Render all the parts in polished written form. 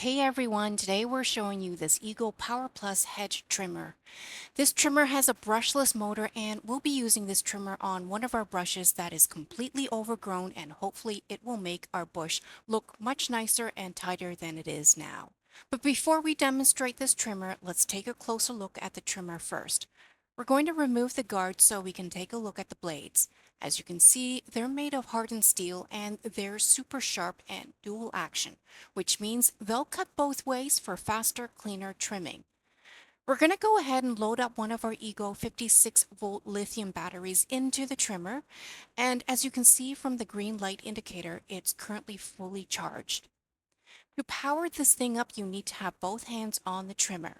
Hey everyone, today we're showing you this Eagle Power Plus Hedge trimmer. This trimmer has a brushless motor and we'll be using this trimmer on one of our brushes that is completely overgrown, and hopefully it will make our bush look much nicer and tighter than it is now. But before we demonstrate this trimmer, let's take a closer look at the trimmer first. We're going to remove the guard so we can take a look at the blades. As you can see, they're made of hardened steel and they're super sharp and dual action, which means they'll cut both ways for faster, cleaner trimming. We're going to go ahead and load up one of our Ego 56-volt lithium batteries into the trimmer, and as you can see from the green light indicator, it's currently fully charged. To power this thing up, you need to have both hands on the trimmer.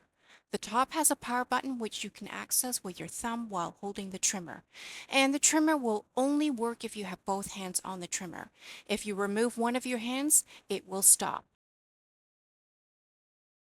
The top has a power button which you can access with your thumb while holding the trimmer. And the trimmer will only work if you have both hands on the trimmer. If you remove one of your hands, it will stop.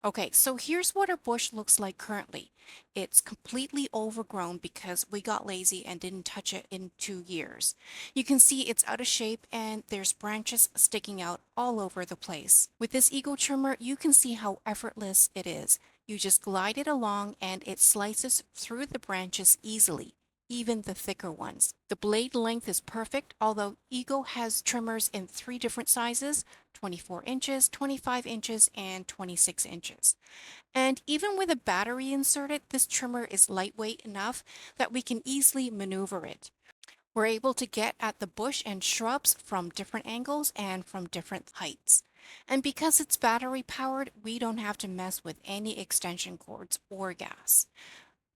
Okay, so here's what our bush looks like currently. It's completely overgrown because we got lazy and didn't touch it in 2 years. You can see it's out of shape and there's branches sticking out all over the place. With this Eagle trimmer, you can see how effortless it is. You just glide it along and it slices through the branches easily, even the thicker ones. The blade length is perfect, although Ego has trimmers in 3 different sizes: 24 inches, 25 inches, and 26 inches. And even with a battery inserted, this trimmer is lightweight enough that we can easily maneuver it. We're able to get at the bush and shrubs from different angles and from different heights. And because it's battery powered, we don't have to mess with any extension cords or gas.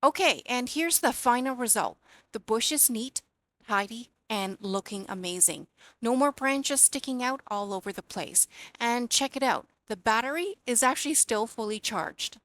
Okay, and here's the final result. The bush is neat, tidy, and looking amazing. No more branches sticking out all over the place. And check it out, the battery is actually still fully charged.